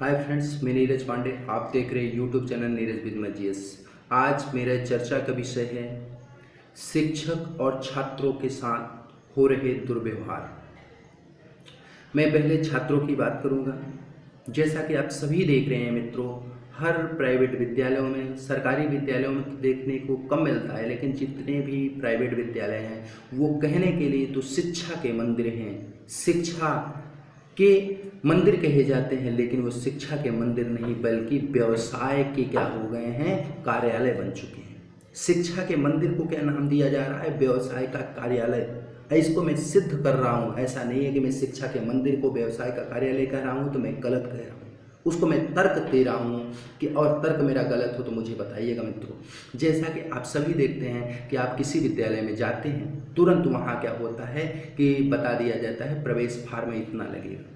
Hi friends, मैं नीरज पांडे। आप देख रहे हैं यूट्यूब चैनल नीरज विद मैजियस। आज मेरा चर्चा का विषय है शिक्षक और छात्रों के साथ हो रहे दुर्व्यवहार। मैं पहले छात्रों की बात करूंगा। जैसा कि आप सभी देख रहे हैं मित्रों, हर प्राइवेट विद्यालयों में, सरकारी विद्यालयों में तो देखने को कम मिलता है, लेकिन जितने भी प्राइवेट विद्यालय हैं वो कहने के लिए तो शिक्षा के मंदिर हैं, शिक्षा के मंदिर कहे जाते हैं, लेकिन वो शिक्षा के मंदिर नहीं बल्कि व्यवसाय के क्या हो गए हैं, कार्यालय बन चुके हैं। शिक्षा के मंदिर को क्या नाम दिया जा रहा है, व्यवसाय का कार्यालय। इसको मैं सिद्ध कर रहा हूँ। ऐसा नहीं है कि मैं शिक्षा के मंदिर को व्यवसाय का कार्यालय कह रहा हूँ तो मैं गलत कह रहा हूँ, उसको मैं तर्क दे रहा हूँ कि और तर्क मेरा गलत हो तो मुझे बताइएगा मित्रों। जैसा कि आप सभी देखते हैं कि आप किसी विद्यालय में जाते हैं, तुरंत वहाँ क्या होता है कि बता दिया जाता है प्रवेश फार्म इतना लगेगा।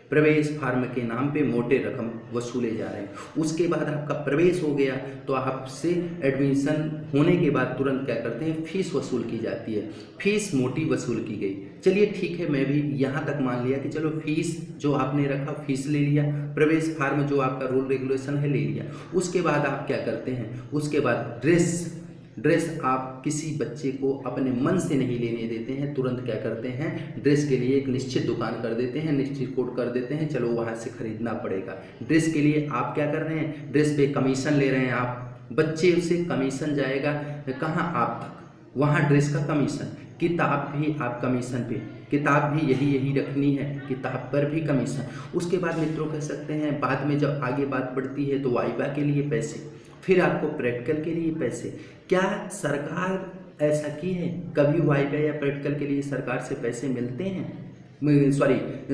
प्रवेश फार्म के नाम पे मोटे रकम वसूले जा रहे हैं। उसके बाद आपका प्रवेश हो गया तो आपसे एडमिशन होने के बाद तुरंत क्या करते हैं, फीस वसूल की जाती है। फीस मोटी वसूल की गई। चलिए ठीक है, मैं भी यहाँ तक मान लिया कि चलो फीस जो आपने रखा फीस ले लिया, प्रवेश फार्म जो आपका रूल रेगुलेशन है ले लिया। उसके बाद आप क्या करते हैं, उसके बाद ड्रेस आप किसी बच्चे को अपने मन से नहीं लेने देते हैं। तुरंत क्या करते हैं, ड्रेस के लिए एक निश्चित दुकान कर देते हैं, निश्चित कोड कर देते हैं, चलो वहाँ से खरीदना पड़ेगा। ड्रेस के लिए आप क्या कर रहे हैं, ड्रेस पे कमीशन ले रहे हैं आप। बच्चे से कमीशन जाएगा कहाँ, आप तक, वहाँ ड्रेस का कमीशन। किताब भी आप कमीशन पे, किताब भी यही रखनी है, किताब पर भी कमीशन। उसके बाद मित्रों कह सकते हैं, बाद में जब आगे बात बढ़ती है तो वाइवा के लिए पैसे, फिर आपको प्रैक्टिकल के लिए पैसे। क्या सरकार ऐसा की है, कभी वाइवा या प्रैक्टिकल के लिए सरकार से पैसे मिलते हैं?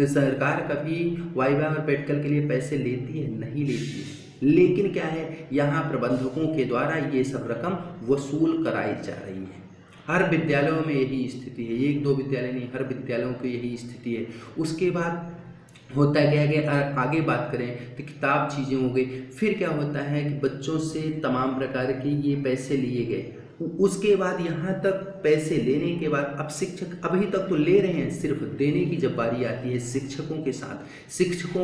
सरकार कभी वाइवा और प्रैक्टिकल के लिए पैसे लेती है? नहीं लेती है। लेकिन क्या है, यहाँ प्रबंधकों के द्वारा ये सब रकम वसूल कराई जा रही है। हर विद्यालयों में यही स्थिति है, एक दो विद्यालय नहीं, हर विद्यालयों की यही स्थिति है। उसके बाद होता क्या है कि आगे बात करें तो किताब चीज़ें हो गई। फिर क्या होता है कि बच्चों से तमाम प्रकार के ये पैसे लिए गए। उसके बाद यहाँ तक पैसे लेने के बाद अब शिक्षक अभी तक तो ले रहे हैं, सिर्फ देने की जब बारी आती है शिक्षकों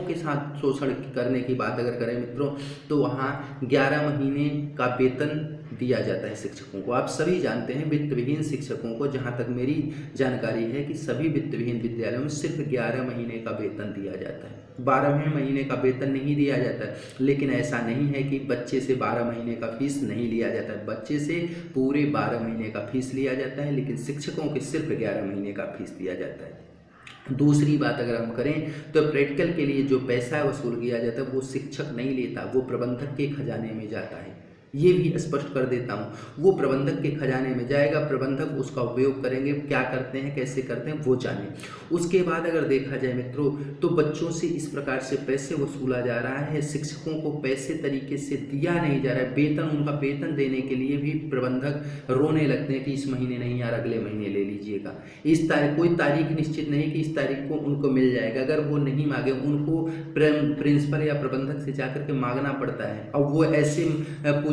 के साथ शोषण करने की बात अगर करें मित्रों, तो वहाँ 11 महीने का वेतन दिया जाता है शिक्षकों को। आप सभी जानते हैं वित्तविहीन शिक्षकों को, जहाँ तक मेरी जानकारी है कि सभी वित्तविहीन विद्यालयों में सिर्फ 11 महीने का वेतन दिया जाता है, 12वें महीने का वेतन नहीं दिया जाता है। लेकिन ऐसा नहीं है कि बच्चे से 12 महीने का फीस नहीं लिया जाता है, बच्चे से पूरे 12 महीने का फीस लिया जाता है, लेकिन शिक्षकों के सिर्फ 11 महीने का फीस दिया जाता है। दूसरी बात अगर हम करें तो प्रैक्टिकल के लिए जो पैसा वसूल किया जाता है वो शिक्षक नहीं लेता, वो प्रबंधक के खजाने में जाता है। ये भी स्पष्ट कर देता हूँ, वो प्रबंधक के खजाने में जाएगा, प्रबंधक उसका उपयोग करेंगे। क्या करते हैं, कैसे करते हैं वो जाने। उसके बाद अगर देखा जाए मित्रों तो बच्चों से इस प्रकार से पैसे वसूला जा रहा है, शिक्षकों को पैसे तरीके से दिया नहीं जा रहा है। वेतन, उनका वेतन देने के लिए भी प्रबंधक रोने लगते हैं कि इस महीने नहीं यार, अगले महीने ले लीजिएगा। इस तारीख, कोई तारीख निश्चित नहीं कि इस तारीख को उनको मिल जाएगा। अगर वो नहीं मांगे, उनको प्रिंसिपल या प्रबंधक से जाकर के मांगना पड़ता है। और वो ऐसे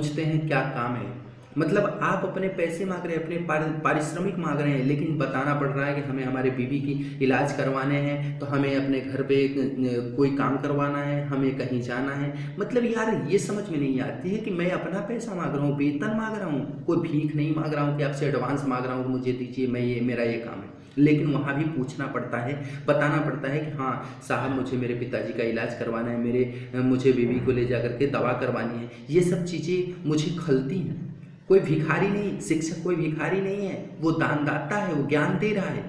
पूछते हैं क्या काम है, मतलब आप अपने पैसे मांग रहे हैं, अपने पारिश्रमिक मांग रहे हैं, लेकिन बताना पड़ रहा है कि हमें हमारे बीवी की इलाज करवाने हैं, तो हमें अपने घर पे कोई काम करवाना है, हमें कहीं जाना है। मतलब यार ये समझ में नहीं आती है कि मैं अपना पैसा मांग रहा हूँ, वेतन मांग रहा हूँ, कोई भीख नहीं मांग रहा हूँ कि आपसे एडवांस मांग रहा हूँ, मुझे दीजिए, मैं ये मेरा ये काम है। लेकिन वहाँ भी पूछना पड़ता है, बताना पड़ता है कि हाँ साहब मुझे मेरे पिताजी का इलाज करवाना है, मुझे बीवी को ले जा करके दवा करवानी है। ये सब चीज़ें मुझे खलती हैं। कोई भिखारी नहीं, शिक्षक कोई भिखारी नहीं है, वो दानदाता है, वो ज्ञान दे रहा है।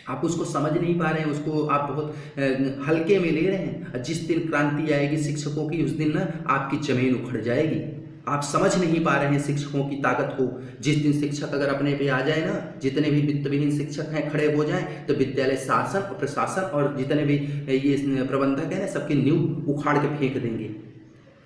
आप उसको समझ नहीं पा रहे हैं, उसको आप बहुत हल्के में ले रहे हैं। जिस दिन क्रांति आएगी शिक्षकों की, उस दिन ना आपकी जमीन उखड़ जाएगी। आप समझ नहीं पा रहे हैं शिक्षकों की ताकत को। जिस दिन शिक्षक अगर अपने पे आ जाए ना, जितने भी वित्तविहीन शिक्षक हैं खड़े हो जाएं, तो विद्यालय शासन और प्रशासन और जितने भी ये प्रबंधक हैं ना, सबकी नींव उखाड़ के फेंक देंगे।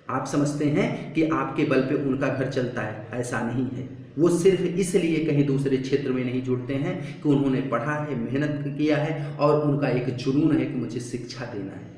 आप समझते हैं कि आपके बल पे उनका घर चलता है, ऐसा नहीं है। वो सिर्फ इसलिए कहीं दूसरे क्षेत्र में नहीं जुड़ते हैं कि उन्होंने पढ़ा है, मेहनत किया है और उनका एक जुनून है कि मुझे शिक्षा देना है।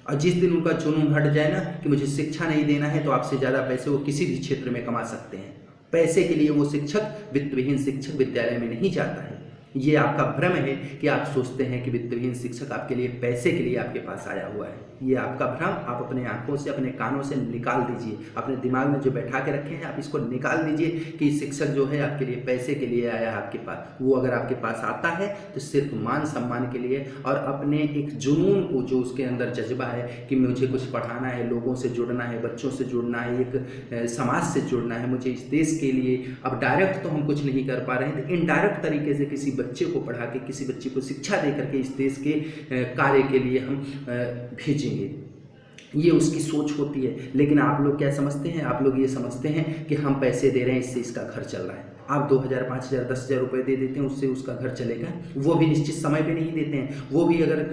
और जिस दिन उनका जुनून हट जाए ना कि मुझे शिक्षा नहीं देना है, तो आपसे ज़्यादा पैसे वो किसी भी क्षेत्र में कमा सकते हैं। पैसे के लिए वो शिक्षक, वित्तविहीन शिक्षक विद्यालय में नहीं जाता है। ये आपका भ्रम है कि आप सोचते हैं कि वित्तहीन शिक्षक आपके लिए पैसे के लिए आपके पास आया हुआ है। ये आपका भ्रम आप अपने आंखों से, अपने कानों से निकाल दीजिए। अपने दिमाग में जो बैठा के रखे हैं आप इसको निकाल दीजिए कि शिक्षक जो है आपके लिए पैसे के लिए आया है आपके पास। वो अगर आपके पास आता है तो सिर्फ मान सम्मान के लिए और अपने एक जुनून को, जो उसके अंदर जज्बा है कि मुझे कुछ पढ़ाना है, लोगों से जुड़ना है, बच्चों से जुड़ना है, एक समाज से जुड़ना है, मुझे इस देश के लिए। अब डायरेक्ट तो हम कुछ नहीं कर पा रहे हैं, तो इनडायरेक्ट तरीके से किसी बच्चे को पढ़ा के, किसी बच्चे को शिक्षा दे करके इस देश के कार्य के लिए हम भेजेंगे। ये उसकी सोच होती है। लेकिन आप लोग क्या समझते हैं? आप लोग ये समझते हैं कि हम पैसे दे रहे हैं, इससे इसका घर चल रहा है। आप 2000, 5000, 10,000 रुपये दे देते हैं, उससे उसका घर चलेगा? वो भी निश्चित समय पे नहीं देते हैं। वो भी अगर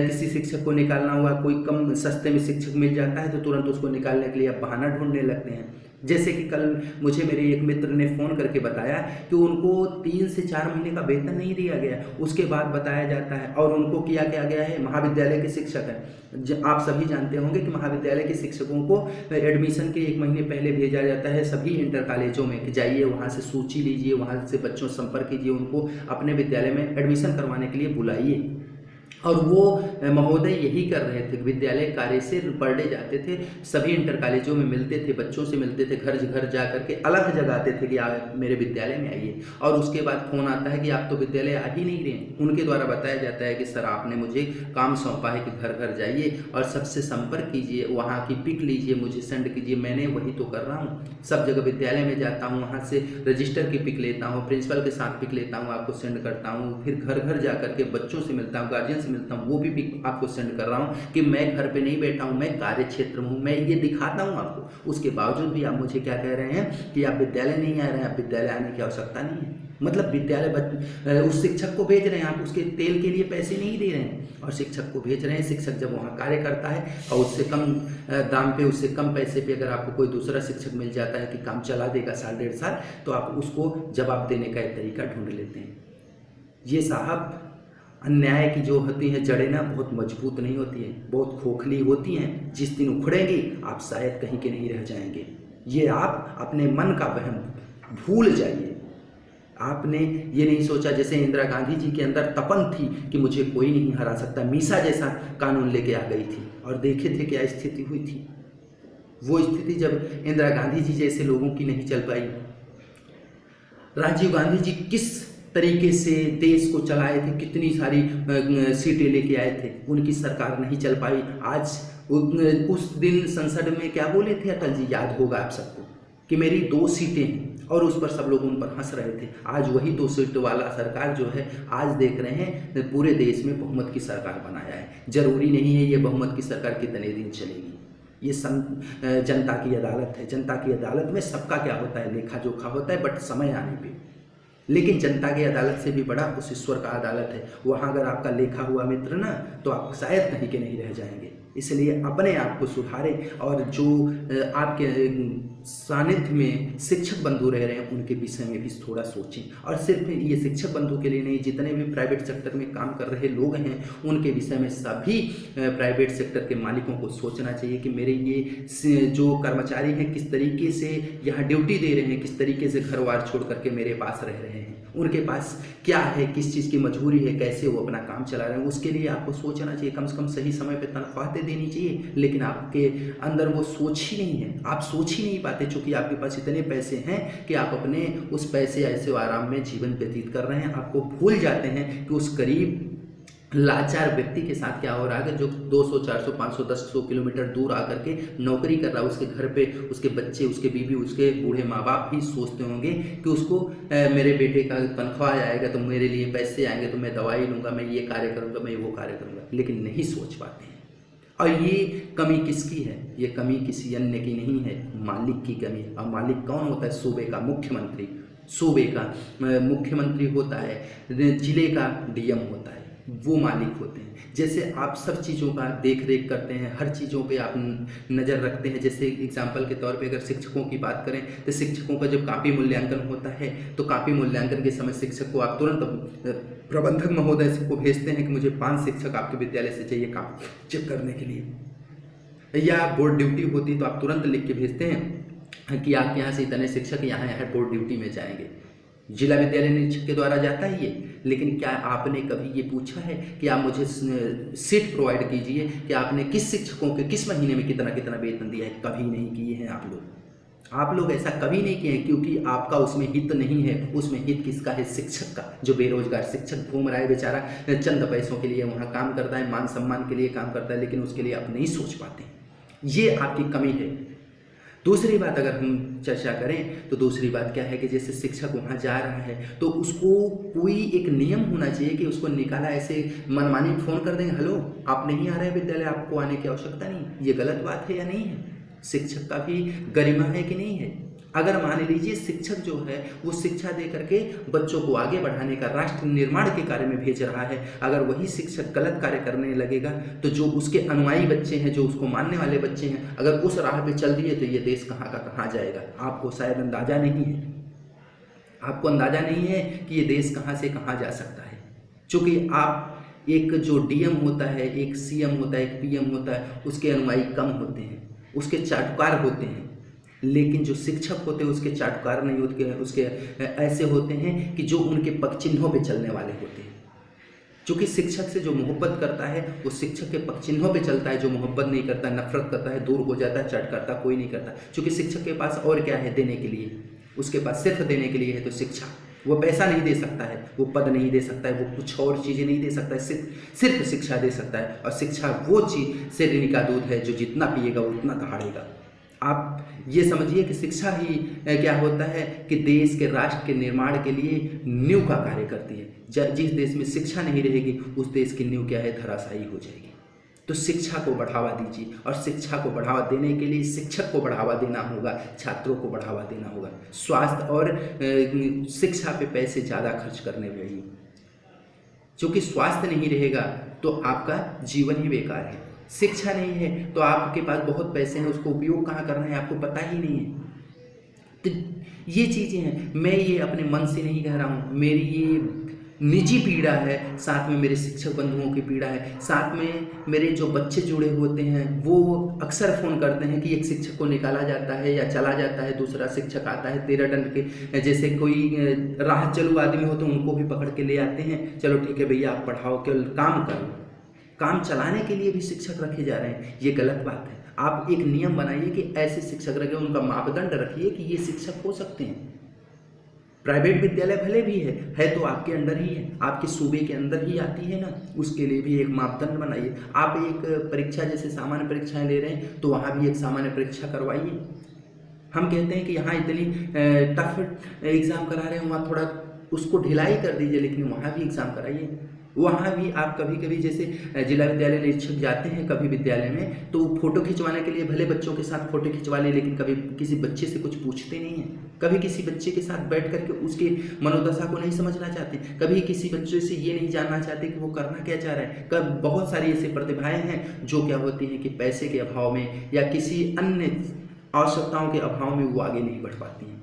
किसी शिक्षक को निकालना हुआ, कोई कम सस्ते में शिक्षक मिल जाता है तो तुरंत उसको निकालने के लिए आप बहाना ढूंढने लगते हैं। जैसे कि कल मुझे मेरे एक मित्र ने फ़ोन करके बताया कि उनको 3 से 4 महीने का वेतन नहीं दिया गया। उसके बाद बताया जाता है और उनको किया क्या गया है, महाविद्यालय के शिक्षक हैं। आप सभी जानते होंगे कि महाविद्यालय के शिक्षकों को एडमिशन के 1 महीने पहले भेजा जाता है सभी इंटर कॉलेजों में कि जाइए वहाँ से सूची लीजिए, वहाँ से बच्चों से संपर्क कीजिए, उनको अपने विद्यालय में एडमिशन करवाने के लिए बुलाइए। और वो महोदय यही कर रहे थे। विद्यालय कार्य से पर डे जाते थे, सभी इंटर कॉलेजों में मिलते थे, बच्चों से मिलते थे, घर घर जा करके अलग जगाते थे कि आप मेरे विद्यालय में आइए। और उसके बाद फ़ोन आता है कि आप तो विद्यालय आ ही नहीं रहे हैं। उनके द्वारा बताया जाता है कि सर आपने मुझे काम सौंपा है कि घर घर जाइए और सबसे संपर्क कीजिए, वहाँ की पिक लीजिए, मुझे सेंड कीजिए। मैंने वही तो कर रहा हूँ। सब जगह विद्यालय में जाता हूँ, वहाँ से रजिस्टर की पिक लेता हूँ, प्रिंसिपल के साथ पिक लेता हूँ, आपको सेंड करता हूँ। फिर घर घर जा करके बच्चों से मिलता हूँ, गार्जियन मिलता हूँ, वो भी आपको सेंड कर रहा हूं कि मैं घर पे नहीं बैठा हूं, मैं कार्य क्षेत्र में हूं, मैं ये दिखाता हूं आपको। उसके बावजूद भी आप मुझे क्या कह रहे हैं कि आप विद्यालय नहीं आ रहे हैं, आप विद्यालय आने की आवश्यकता नहीं है। मतलब विद्यालय उस शिक्षक को भेज रहे हैं, आप उसके तेल के लिए पैसे नहीं दे रहे हैं और शिक्षक को भेज रहे हैं। शिक्षक जब वहाँ कार्य करता है और उससे कम दाम पे, उससे कम पैसे पे अगर आपको कोई दूसरा शिक्षक मिल जाता है कि काम चला देगा साल 1.5 साल, तो आप उसको जवाब देने का एक तरीका ढूंढ लेते हैं। ये साहब अन्याय की जो होती हैं जड़ें ना बहुत मजबूत नहीं होती हैं, बहुत खोखली होती हैं। जिस दिन उखड़ेंगी आप शायद कहीं के नहीं रह जाएंगे। ये आप अपने मन का वहम भूल जाइए। आपने ये नहीं सोचा, जैसे इंदिरा गांधी जी के अंदर तपन थी कि मुझे कोई नहीं हरा सकता, मीसा जैसा कानून लेके आ गई थी और देखे थे क्या स्थिति हुई थी। वो स्थिति जब इंदिरा गांधी जी जैसे लोगों की नहीं चल पाई। राजीव गांधी जी किस तरीके से देश को चलाए थे, कितनी सारी सीटें लेके आए थे, उनकी सरकार नहीं चल पाई। आज उस दिन संसद में क्या बोले थे अटल जी, याद होगा आप सबको, कि मेरी 2 सीटें हैं और उस पर सब लोग उन पर हंस रहे थे। आज वही 2 सीट वाला सरकार जो है, आज देख रहे हैं पूरे देश में बहुमत की सरकार बनाया है। जरूरी नहीं है ये बहुमत की सरकार कितने दिन चलेगी। ये जनता की अदालत है। जनता की अदालत में सबका क्या होता है, लेखा जोखा होता है, बट समय आने पे। लेकिन जनता की अदालत से भी बड़ा उस ईश्वर का अदालत है। वहाँ अगर आपका लेखा हुआ मित्र ना, तो आप शायद कहीं के नहीं रह जाएंगे। इसलिए अपने आप को सुधारें और जो आपके सानिध्य में शिक्षक बंधु रह रहे हैं उनके विषय में भी थोड़ा सोचें। और सिर्फ ये शिक्षक बंधु के लिए नहीं, जितने भी प्राइवेट सेक्टर में काम कर रहे लोग हैं उनके विषय में सभी प्राइवेट सेक्टर के मालिकों को सोचना चाहिए कि मेरे ये जो कर्मचारी हैं किस तरीके से यहाँ ड्यूटी दे रहे हैं, किस तरीके से घर बार छोड़ करके मेरे पास रह रहे हैं, उनके पास क्या है, किस चीज़ की मजबूरी है, कैसे वो अपना काम चला रहे हैं, उसके लिए आपको सोचना चाहिए। कम से कम सही समय पे तनख्वाह देनी चाहिए। लेकिन आपके अंदर वो सोच ही नहीं है, आप सोच ही नहीं पाते, चूँकि आपके पास इतने पैसे हैं कि आप अपने उस पैसे ऐसे आराम में जीवन व्यतीत कर रहे हैं। आपको भूल जाते हैं कि उस गरीब लाचार व्यक्ति के साथ क्या हो रहा है, जो 200, 400, 500, 1000 किलोमीटर दूर आकर के नौकरी कर रहा है। उसके घर पे उसके बच्चे, उसके बीवी, उसके बूढ़े माँ बाप भी सोचते होंगे कि उसको मेरे बेटे का तनख्वाह आएगा तो मेरे लिए पैसे आएंगे, तो मैं दवाई लूँगा, मैं ये कार्य करूँगा, मैं वो कार्य करूँगा, लेकिन नहीं सोच पाते हैं। और ये कमी किसकी है? ये कमी किसी अन्य की नहीं है, मालिक की कमी है। और मालिक कौन होता है? सूबे का मुख्यमंत्री। सूबे का मुख्यमंत्री होता है, जिले का डीएम होता है, वो मालिक होते हैं। जैसे आप सब चीज़ों का देख रेख करते हैं, हर चीज़ों पे आप नज़र रखते हैं। जैसे एग्जाम्पल के तौर पे अगर शिक्षकों की बात करें तो शिक्षकों का जब कापी मूल्यांकन होता है तो कापी मूल्यांकन के समय शिक्षक को आप तुरंत प्रबंधक महोदय को भेजते हैं कि मुझे 5 शिक्षक आपके विद्यालय से चाहिए कापी चेक करने के लिए। या बोर्ड ड्यूटी होती तो आप तुरंत लिख के भेजते हैं कि आपके यहाँ से इतने शिक्षक यहाँ बोर्ड ड्यूटी में जाएंगे। जिला विद्यालय निरीक्षक के द्वारा जाता है ये, लेकिन क्या आपने कभी ये पूछा है कि आप मुझे सीट प्रोवाइड कीजिए कि आपने किस शिक्षकों के किस महीने में कितना कितना वेतन दिया है? कभी नहीं किए हैं आप लोग ऐसा कभी नहीं किए हैं, क्योंकि आपका उसमें हित नहीं है। उसमें हित किसका है? शिक्षक का। जो बेरोजगार शिक्षक घूम रहा है बेचारा, चंद पैसों के लिए वहाँ काम करता है, मान सम्मान के लिए काम करता है, लेकिन उसके लिए आप नहीं सोच पाते। ये आपकी कमी है। दूसरी बात अगर हम चर्चा करें तो दूसरी बात क्या है कि जैसे शिक्षक वहाँ जा रहा है तो उसको कोई एक नियम होना चाहिए कि उसको निकाला ऐसे मनमानी फ़ोन कर देंगे, हेलो आप नहीं आ रहे हैं विद्यालय, आपको आने की आवश्यकता नहीं। ये गलत बात है या नहीं है? शिक्षक का भी गरिमा है कि नहीं है? अगर मान लीजिए शिक्षक जो है वो शिक्षा दे करके बच्चों को आगे बढ़ाने का, राष्ट्र निर्माण के कार्य में भेज रहा है, अगर वही शिक्षक गलत कार्य करने लगेगा तो जो उसके अनुयायी बच्चे हैं, जो उसको मानने वाले बच्चे हैं, अगर उस राह पे चल दिए तो ये देश कहाँ का कहाँ जाएगा। आपको शायद अंदाजा नहीं है, आपको अंदाजा नहीं है कि ये देश कहाँ से कहाँ जा सकता है। चूँकि आप एक जो डीएम होता है, एक सीएम होता है, एक पीएम होता है, उसके अनुयायी कम होते हैं, उसके चाटुकार होते हैं, लेकिन जो शिक्षक होते हैं उसके चाटुकार नहीं होते हैं, उसके ऐसे होते हैं कि जो उनके पग चिन्हों पे चलने वाले होते हैं। क्योंकि शिक्षक से जो मोहब्बत करता है वो शिक्षक के पग चिन्हों पे चलता है, जो मोहब्बत नहीं करता, नफरत करता है, दूर हो जाता है, चट करता, कोई नहीं करता। क्योंकि शिक्षक के पास और क्या है देने के लिए? उसके पास सिर्फ देने के लिए है तो शिक्षा। वो पैसा नहीं दे सकता है, वो पद नहीं दे सकता है, वो कुछ और चीज़ें नहीं दे सकता है, सिर्फ शिक्षा दे सकता है। और शिक्षा वो चीज़ शेरनी का दूध है जो जितना पिएगा उतना दहाड़ेगा। आप ये समझिए कि शिक्षा ही क्या होता है कि देश के, राष्ट्र के निर्माण के लिए नींव का कार्य करती है। जिस देश में शिक्षा नहीं रहेगी उस देश की नींव क्या है? धराशायी हो जाएगी। तो शिक्षा को बढ़ावा दीजिए, और शिक्षा को बढ़ावा देने के लिए शिक्षक को बढ़ावा देना होगा, छात्रों को बढ़ावा देना होगा। स्वास्थ्य और शिक्षा पे पैसे ज़्यादा खर्च करने चाहिए, क्योंकि स्वास्थ्य नहीं रहेगा तो आपका जीवन ही बेकार है। शिक्षा नहीं है तो आपके पास बहुत पैसे हैं, उसको उपयोग कहाँ करना है आपको पता ही नहीं है। तो ये चीज़ें हैं, मैं ये अपने मन से नहीं कह रहा हूँ, मेरी ये निजी पीड़ा है, साथ में मेरे शिक्षक बंधुओं की पीड़ा है, साथ में मेरे जो बच्चे जुड़े होते हैं वो अक्सर फ़ोन करते हैं कि एक शिक्षक को निकाला जाता है या चला जाता है, दूसरा शिक्षक आता है 13 दंड के, जैसे कोई राह चलू आदमी हो तो उनको भी पकड़ के ले आते हैं, चलो ठीक है भैया आप पढ़ाओ, केवल काम करो। काम चलाने के लिए भी शिक्षक रखे जा रहे हैं, ये गलत बात है। आप एक नियम बनाइए कि ऐसे शिक्षक रखे, उनका मापदंड रखिए कि ये शिक्षक हो सकते हैं। प्राइवेट विद्यालय भले भी है तो आपके अंडर ही है, आपके सूबे के अंदर ही आती है ना, उसके लिए भी एक मापदंड बनाइए। आप एक परीक्षा जैसे सामान्य परीक्षाएं ले रहे हैं तो वहाँ भी एक सामान्य परीक्षा करवाइए। हम कहते हैं कि यहाँ इतनी टफ एग्ज़ाम करा रहे हैं, वहाँ थोड़ा उसको ढिलाई कर दीजिए, लेकिन वहाँ भी एग्ज़ाम कराइए। वहाँ भी आप कभी कभी जैसे जिला विद्यालय निरीक्षक जाते हैं कभी विद्यालय में, तो फ़ोटो खिंचवाने के लिए भले बच्चों के साथ फ़ोटो खिंचवा ले, लेकिन कभी किसी बच्चे से कुछ पूछते नहीं हैं। कभी किसी बच्चे के साथ बैठ करके उसके मनोदशा को नहीं समझना चाहते, कभी किसी बच्चे से ये नहीं जानना चाहते कि वो करना क्या चाह रहा है। कब बहुत सारी ऐसी प्रतिभाएँ हैं जो क्या होती हैं कि पैसे के अभाव में या किसी अन्य आवश्यकताओं के अभाव में वो आगे नहीं बढ़ पाती हैं।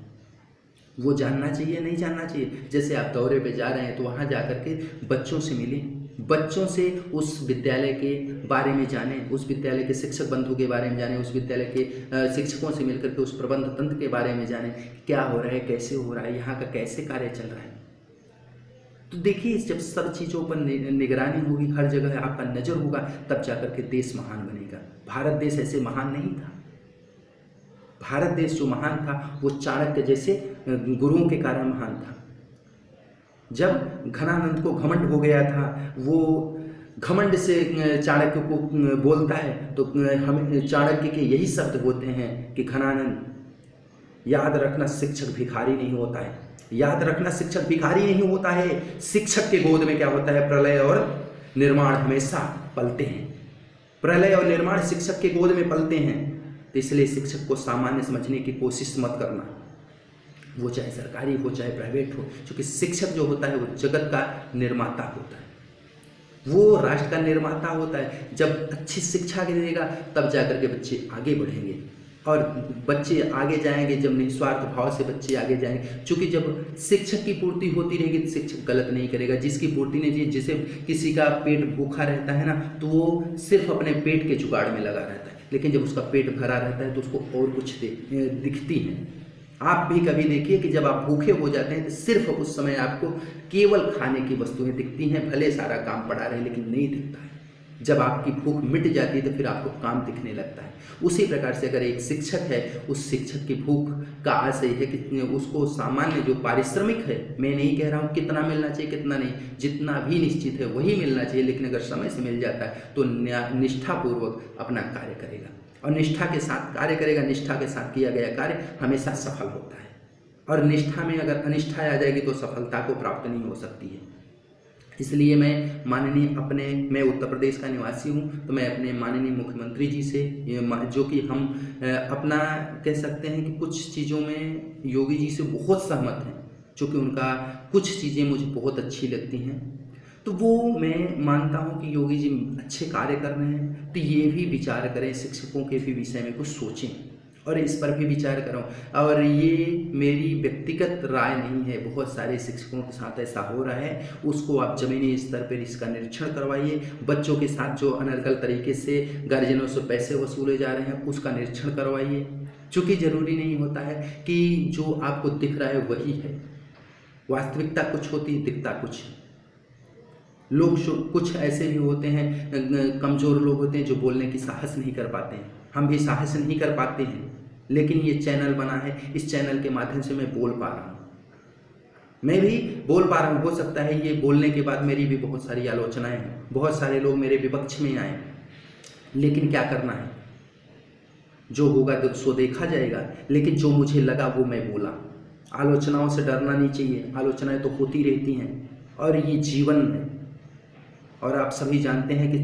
वो जानना चाहिए, नहीं जानना चाहिए। जैसे आप दौरे पे जा रहे हैं तो वहाँ जा कर के बच्चों से मिलें, बच्चों से उस विद्यालय के बारे में जानें, उस विद्यालय के शिक्षक बंधु के बारे में जानें, उस विद्यालय के शिक्षकों से मिलकर के उस प्रबंध तंत्र के बारे में जानें, क्या हो रहा है, कैसे हो रहा है, यहाँ का कैसे कार्य चल रहा है। तो देखिए जब सब चीज़ों पर निगरानी होगी, हर जगह आपका नज़र होगा, तब जाकर के देश महान बनेगा। भारत देश ऐसे महान नहीं था। भारत देश जो महान था वो चाणक्य जैसे गुरुओं के कारण महान था। जब घनानंद को घमंड हो गया था, वो घमंड से चाणक्य को बोलता है तो हमें चाणक्य के यही शब्द होते हैं कि घनानंद याद रखना शिक्षक भिखारी नहीं होता है, याद रखना शिक्षक भिखारी नहीं होता है। शिक्षक के गोद में क्या होता है? प्रलय और निर्माण हमेशा पलते हैं। प्रलय और निर्माण शिक्षक के गोद में पलते हैं। तो इसलिए शिक्षक को सामान्य समझने की कोशिश मत करना, वो चाहे सरकारी हो चाहे प्राइवेट हो, क्योंकि शिक्षक जो होता है वो जगत का निर्माता होता है, वो राष्ट्र का निर्माता होता है। जब अच्छी शिक्षा देगा तब जाकर के बच्चे आगे बढ़ेंगे, और बच्चे आगे जाएंगे जब निस्वार्थ भाव से बच्चे आगे जाएंगे। क्योंकि जब शिक्षक की पूर्ति होती रहेगी तो शिक्षक गलत नहीं करेगा। जिसकी पूर्ति नहीं चाहिए, जिसे किसी का पेट भूखा रहता है ना, तो वो सिर्फ अपने पेट के जुगाड़ में लगा रहता है, लेकिन जब उसका पेट भरा रहता है तो उसको और कुछ दिखती है। आप भी कभी देखिए कि जब आप भूखे हो जाते हैं तो सिर्फ उस समय आपको केवल खाने की वस्तुएं दिखती हैं, भले सारा काम पड़ा रहे लेकिन नहीं दिखता है। जब आपकी भूख मिट जाती है तो फिर आपको काम दिखने लगता है। उसी प्रकार से अगर एक शिक्षक है, उस शिक्षक की भूख का आशय है कि उसको सामान्य जो पारिश्रमिक है, मैं नहीं कह रहा हूँ कितना मिलना चाहिए कितना नहीं, जितना भी निश्चित है वही मिलना चाहिए, लेकिन अगर समय से मिल जाता है तो निष्ठापूर्वक अपना कार्य करेगा और निष्ठा के साथ कार्य करेगा। निष्ठा के साथ किया गया कार्य हमेशा सफल होता है, और निष्ठा में अगर अनिष्ठा आ जाएगी तो सफलता को प्राप्त नहीं हो सकती है। इसलिए मैं उत्तर प्रदेश का निवासी हूँ, तो मैं अपने माननीय मुख्यमंत्री जी से, जो कि हम अपना कह सकते हैं कि कुछ चीज़ों में योगी जी से बहुत सहमत हैं, चूँकि उनका कुछ चीज़ें मुझे बहुत अच्छी लगती हैं, तो वो मैं मानता हूँ कि योगी जी अच्छे कार्य कर रहे हैं। तो ये भी विचार करें, शिक्षकों के भी विषय में कुछ सोचें और इस पर भी विचार करो। और ये मेरी व्यक्तिगत राय नहीं है, बहुत सारे शिक्षकों के साथ ऐसा हो रहा है, उसको आप ज़मीनी स्तर पर इसका निरीक्षण करवाइए। बच्चों के साथ जो अनर्गल तरीके से गार्जियनों से पैसे वसूले जा रहे हैं उसका निरीक्षण करवाइए, चूँकि ज़रूरी नहीं होता है कि जो आपको दिख रहा है वही है, वास्तविकता कुछ होती है, दिखता कुछ है। लोग कुछ ऐसे भी होते हैं, कमज़ोर लोग होते हैं जो बोलने की साहस नहीं कर पाते हैं, हम भी साहस नहीं कर पाते हैं, लेकिन ये चैनल बना है, इस चैनल के माध्यम से मैं बोल पा रहा हूँ, मैं भी बोल पा रहा हूँ। हो सकता है ये बोलने के बाद मेरी भी बहुत सारी आलोचनाएं हैं, बहुत सारे लोग मेरे विपक्ष में आए, लेकिन क्या करना है, जो होगा सो देखा जाएगा। लेकिन जो मुझे लगा वो मैं बोला। आलोचनाओं से डरना नहीं चाहिए, आलोचनाएं तो होती रहती हैं और ये जीवन है। और आप सभी जानते हैं कि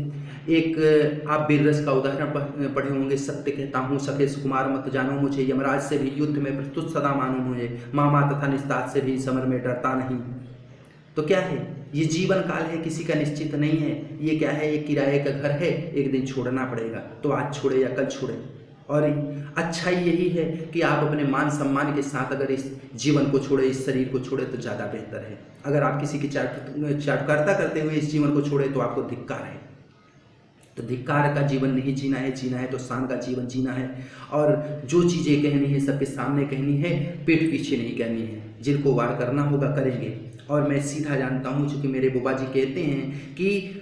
एक आप वीररस का उदाहरण पढ़े होंगे, सत्य कहता हूँ सखे सुकुमार मत जानो मुझे, यमराज से भी युद्ध में प्रस्तुत सदा मानो मुझे, मामा तथा निस्तार से भी समर में डरता नहीं। तो क्या है, ये जीवन काल है, किसी का निश्चित नहीं है। ये क्या है, एक किराए का घर है, एक दिन छोड़ना पड़ेगा, तो आज छोड़े या कल छोड़े। और अच्छाई यही है कि आप अपने मान सम्मान के साथ अगर इस जीवन को छोड़े, इस शरीर को छोड़े तो ज़्यादा बेहतर है। अगर आप किसी की चाटुकारिता करते हुए इस जीवन को छोड़े तो आपको धिक्कार है। तो धिक्कार का जीवन नहीं जीना है, जीना है तो शान का जीवन जीना है। और जो चीज़ें कहनी है सबके सामने कहनी है, पीठ पीछे नहीं कहनी है। जिनको वार करना होगा करेंगे। और मैं सीधा जानता हूँ, चूँकि मेरे बुबा जी कहते हैं कि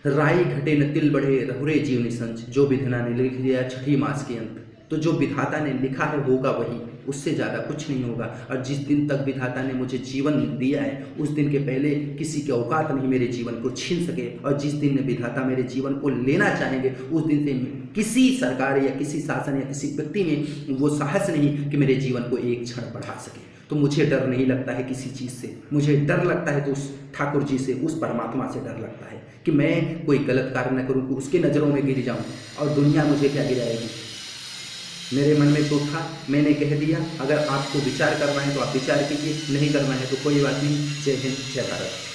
राई घटे न तिल बढ़े रहुरे जीव निसंच, जो विधाता ने लिख दिया छठी मास के अंत। तो जो विधाता ने लिखा है होगा वही, उससे ज़्यादा कुछ नहीं होगा। और जिस दिन तक विधाता ने मुझे जीवन दिया है उस दिन के पहले किसी की औकात नहीं मेरे जीवन को छीन सके। और जिस दिन विधाता मेरे जीवन को लेना चाहेंगे उस दिन से किसी सरकार या किसी शासन या किसी व्यक्ति में वो साहस नहीं कि मेरे जीवन को एक क्षण बढ़ा सके। तो मुझे डर नहीं लगता है किसी चीज़ से, मुझे डर लगता है तो उस ठाकुर जी से, उस परमात्मा से डर लगता है कि मैं कोई गलत कार्य न करूं, कि उसके नज़रों में गिर जाऊं और दुनिया मुझे क्या गिराएगी। मेरे मन में तो था, मैंने कह दिया। अगर आपको विचार करना है तो आप विचार कीजिए, नहीं करना है तो कोई बात नहीं। जय हिंद, जय भारत।